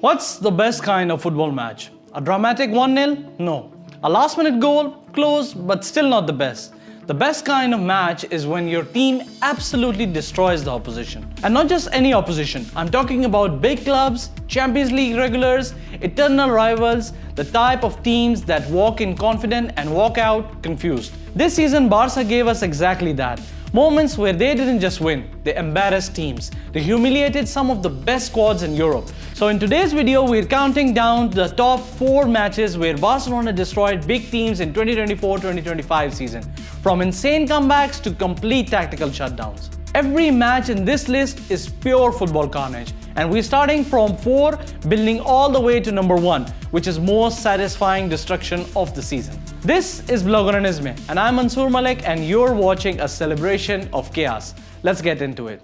What's the best kind of football match? A dramatic 1-0? No. A last-minute goal? Close, but still not the best. The best kind of match is when your team absolutely destroys the opposition. And not just any opposition. I'm talking about big clubs, Champions League regulars, eternal rivals, the type of teams that walk in confident and walk out confused. This season, Barca gave us exactly that. Moments where they didn't just win, they embarrassed teams. They humiliated some of the best squads in Europe. So in today's video, we're counting down the top 4 matches where Barcelona destroyed big teams in 2024-2025 season. From insane comebacks to complete tactical shutdowns. Every match in this list is pure football carnage. And we're starting from 4, building all the way to number 1, which is most satisfying destruction of the season. This is Blogoranisme, and I'm Mansoor Malik, and you're watching a celebration of chaos. Let's get into it.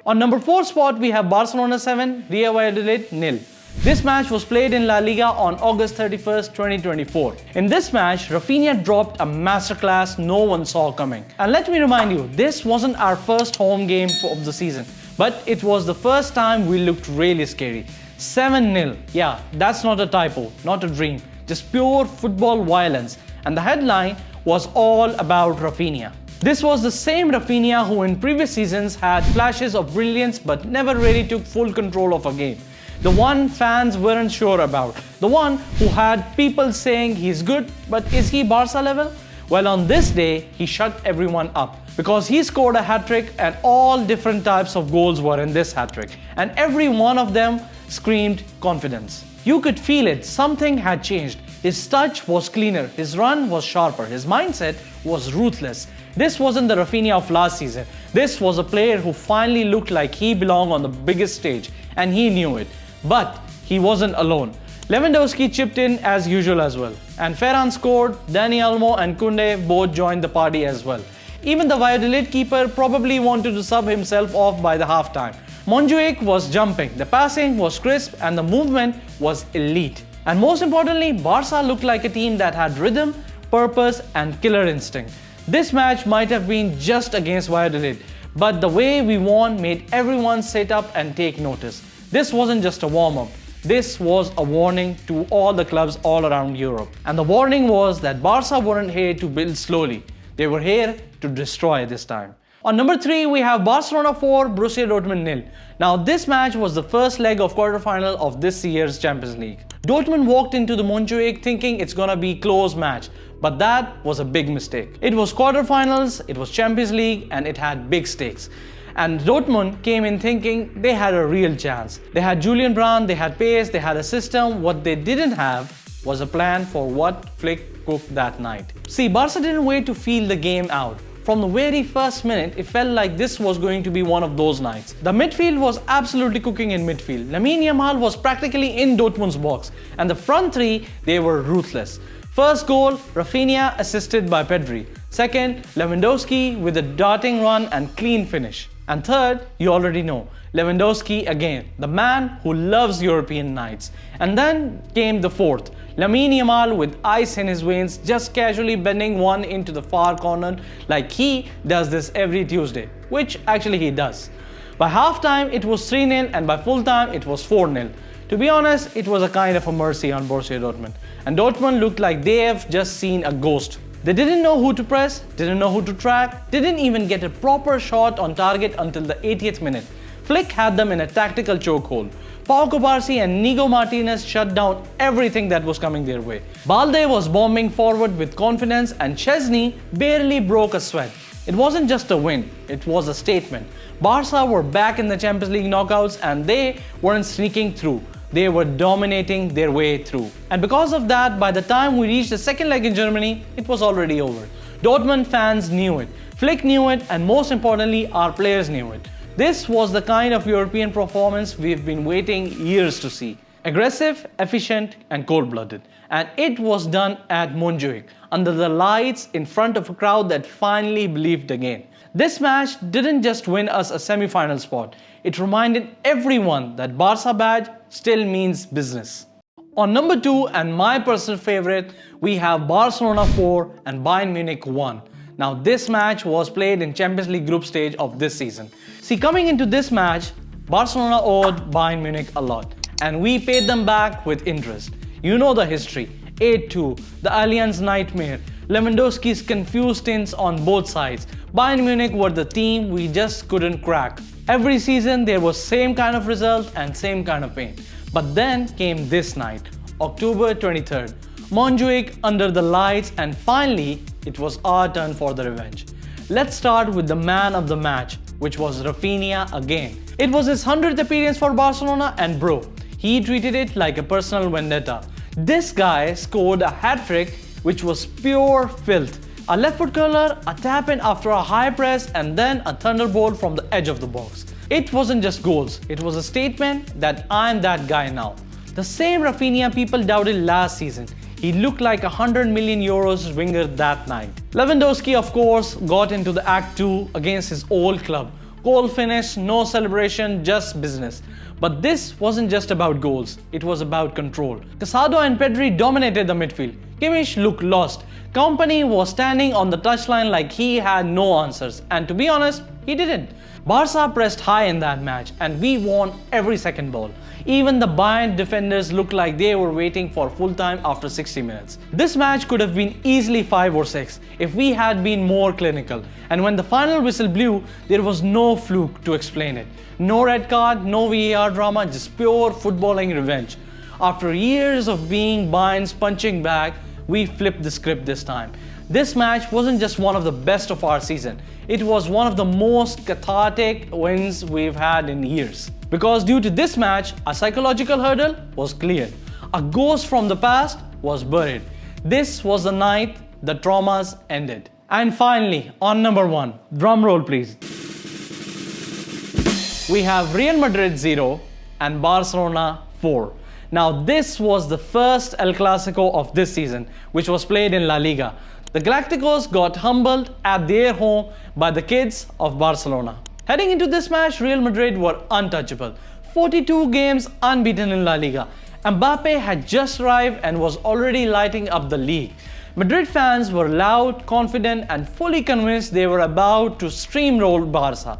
On number 4 spot, we have Barcelona 7, Real Valladolid 0. This match was played in La Liga on August 31st, 2024. In this match, Rafinha dropped a masterclass no one saw coming. And let me remind you, this wasn't our first home game of the season, but it was the first time we looked really scary. 7-0. Yeah, that's not a typo, not a dream, just pure football violence. And the headline was all about Rafinha. This was the same Rafinha who in previous seasons had flashes of brilliance but never really took full control of a game. The one fans weren't sure about. The one who had people saying he's good, but is he Barca level? Well, on this day, he shut everyone up because he scored a hat-trick and all different types of goals were in this hat-trick. And every one of them screamed confidence. You could feel it, something had changed. His touch was cleaner, his run was sharper, his mindset was ruthless. This wasn't the Rafinha of last season. This was a player who finally looked like he belonged on the biggest stage, and he knew it. But he wasn't alone. Lewandowski chipped in as usual as well. And Ferran scored, Dani Olmo and Koundé both joined the party as well. Even the Valladolid keeper probably wanted to sub himself off by the halftime. Montjuic was jumping, the passing was crisp and the movement was elite. And most importantly, Barca looked like a team that had rhythm, purpose and killer instinct. This match might have been just against Valladolid, but the way we won made everyone sit up and take notice. This wasn't just a warm-up, this was a warning to all the clubs all around Europe. And the warning was that Barca weren't here to build slowly, they were here to destroy this time. On number 3, we have Barcelona 4, Borussia Dortmund 0. Now this match was the first leg of quarterfinal of this year's Champions League. Dortmund walked into the Montjuic thinking it's gonna be a close match, but that was a big mistake. It was quarterfinals, it was Champions League, and it had big stakes. And Dortmund came in thinking they had a real chance. They had Julian Brandt, they had pace, they had a system. What they didn't have was a plan for what Flick cooked that night. See, Barca didn't wait to feel the game out. From the very first minute, it felt like this was going to be one of those nights. The midfield was absolutely cooking in midfield. Yamal was practically in Dortmund's box. And the front three, they were ruthless. First goal, Rafinha assisted by Pedri. Second, Lewandowski with a darting run and clean finish. And third, you already know, Lewandowski again, the man who loves European nights. And then came the fourth, Yamal with ice in his veins, just casually bending one into the far corner like he does this every Tuesday, which actually he does. By halftime, it was 3-0 and by full time, it was 4-0. To be honest, it was a kind of a mercy on Borussia Dortmund. And Dortmund looked like they have just seen a ghost. They didn't know who to press, didn't know who to track, didn't even get a proper shot on target until the 80th minute. Flick had them in a tactical chokehold. Cubarsí and Nico Martinez shut down everything that was coming their way. Balde was bombing forward with confidence and Chesney barely broke a sweat. It wasn't just a win, it was a statement. Barca were back in the Champions League knockouts and they weren't sneaking through. They were dominating their way through. And because of that, by the time we reached the second leg in Germany, it was already over. Dortmund fans knew it, Flick knew it, and most importantly, our players knew it. This was the kind of European performance we've been waiting years to see. Aggressive, efficient, and cold-blooded. And it was done at Montjuic, under the lights in front of a crowd that finally believed again. This match didn't just win us a semi-final spot, it reminded everyone that Barca badge still means business. On number 2 and my personal favorite, we have Barcelona 4 and Bayern Munich 1. Now this match was played in Champions League group stage of this season. See, coming into this match, Barcelona owed Bayern Munich a lot, and we paid them back with interest. You know the history, 8-2, the Allianz nightmare, Lewandowski's confused stints on both sides. Bayern Munich were the team we just couldn't crack. Every season there was same kind of result and same kind of pain. But then came this night, October 23rd. Montjuic under the lights, and finally it was our turn for the revenge. Let's start with the man of the match, which was Rafinha again. It was his 100th appearance for Barcelona, and bro, he treated it like a personal vendetta. This guy scored a hat-trick which was pure filth. A left foot curler, a tap in after a high press, and then a thunderbolt from the edge of the box. It wasn't just goals, it was a statement that I'm that guy now. The same Rafinha people doubted last season. He looked like €100 million winger that night. Lewandowski, of course, got into the Act 2 against his old club. Goal finish, no celebration, just business. But this wasn't just about goals, it was about control. Casado and Pedri dominated the midfield. Kimmich looked lost. Kompany was standing on the touchline like he had no answers, and to be honest, he didn't. Barca pressed high in that match, and we won every second ball. Even the Bayern defenders looked like they were waiting for full time after 60 minutes. This match could have been easily 5 or 6 if we had been more clinical. And when the final whistle blew, there was no fluke to explain it. No red card, no VAR drama, just pure footballing revenge. After years of being Bayern's punching bag, we flipped the script this time. This match wasn't just one of the best of our season. It was one of the most cathartic wins we've had in years. Because due to this match, a psychological hurdle was cleared. A ghost from the past was buried. This was the night the traumas ended. And finally, on number 1, drum roll please. We have Real Madrid 0 and Barcelona 4. Now this was the first El Clasico of this season, which was played in La Liga. The Galacticos got humbled at their home by the kids of Barcelona. Heading into this match, Real Madrid were untouchable. 42 games unbeaten in La Liga. Mbappe had just arrived and was already lighting up the league. Madrid fans were loud, confident, and fully convinced they were about to steamroll Barca.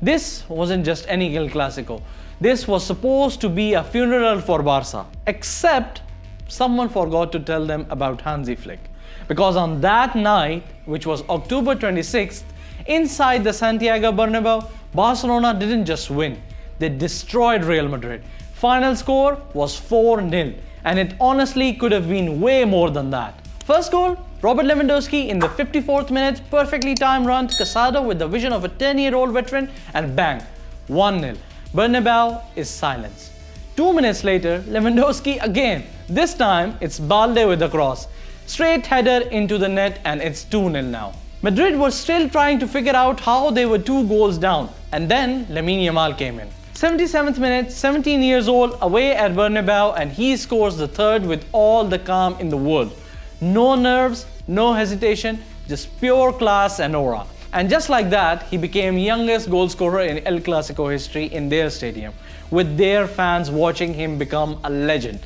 This wasn't just any El Clasico. This was supposed to be a funeral for Barca. Except someone forgot to tell them about Hansi Flick. Because on that night, which was October 26th, inside the Santiago Bernabeu, Barcelona didn't just win, they destroyed Real Madrid. Final score was 4-0, and it honestly could have been way more than that. First goal, Robert Lewandowski in the 54th minute, perfectly timed run to Casado with the vision of a 10-year-old veteran, and bang, 1-0. Bernabeu is silence. 2 minutes later, Lewandowski again. This time, it's Balde with the cross. Straight header into the net, and it's 2-0 now. Madrid were still trying to figure out how they were 2 goals down, and then Lamine Yamal came in. 77th minute, 17 years old, away at Bernabeu, and he scores the third with all the calm in the world. No nerves, no hesitation, just pure class and aura. And just like that, he became youngest goal scorer in El Clasico history in their stadium, with their fans watching him become a legend.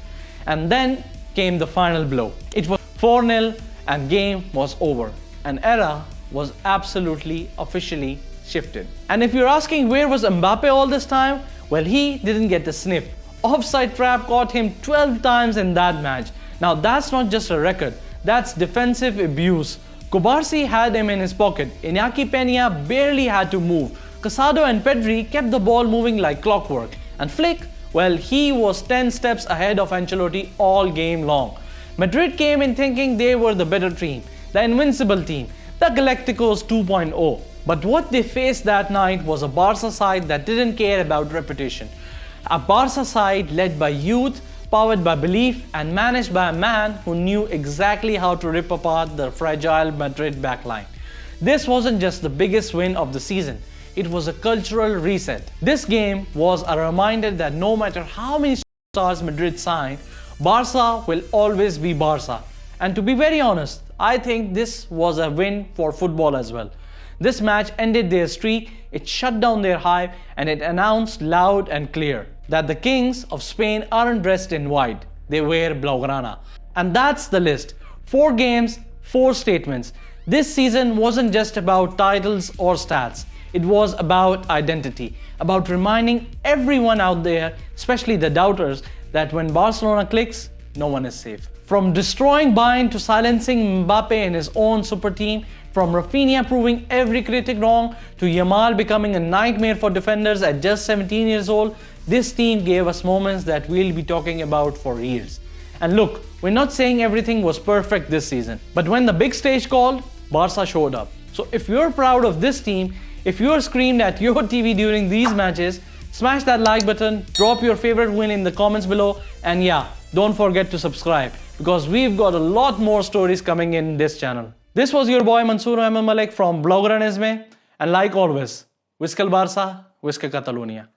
And then came the final blow. It was 4-0 and game was over. An era was absolutely officially shifted. And if you're asking where was Mbappe all this time, well, he didn't get a sniff. Offside trap caught him 12 times in that match. Now that's not just a record, that's defensive abuse. Cubarsí had him in his pocket. Iñaki Peña barely had to move. Casado and Pedri kept the ball moving like clockwork. And Flick, well, he was 10 steps ahead of Ancelotti all game long. Madrid came in thinking they were the better team, the invincible team, the Galacticos 2.0. But what they faced that night was a Barca side that didn't care about reputation. A Barca side led by youth, powered by belief, and managed by a man who knew exactly how to rip apart the fragile Madrid backline. This wasn't just the biggest win of the season, it was a cultural reset. This game was a reminder that no matter how many stars Madrid signed, Barca will always be Barca. And to be very honest, I think this was a win for football as well. This match ended their streak, it shut down their hype, and it announced loud and clear that the kings of Spain aren't dressed in white, they wear blaugrana. And that's the list. 4 games, 4 statements. This season wasn't just about titles or stats. It was about identity, about reminding everyone out there, especially the doubters, that when Barcelona clicks, no one is safe. From destroying Bayern to silencing Mbappe in his own super team, from Rafinha proving every critic wrong to Yamal becoming a nightmare for defenders at just 17 years old, this team gave us moments that we'll be talking about for years. And look, we're not saying everything was perfect this season, but when the big stage called, Barca showed up. So if you're proud of this team, if you're screamed at your TV during these matches, smash that like button, drop your favorite win in the comments below, and yeah, don't forget to subscribe because we've got a lot more stories coming in this channel. This was your boy Mansoor Ahmed Malik from Blogger and Isme, and like always, Visca el Barça, Visca Catalunya.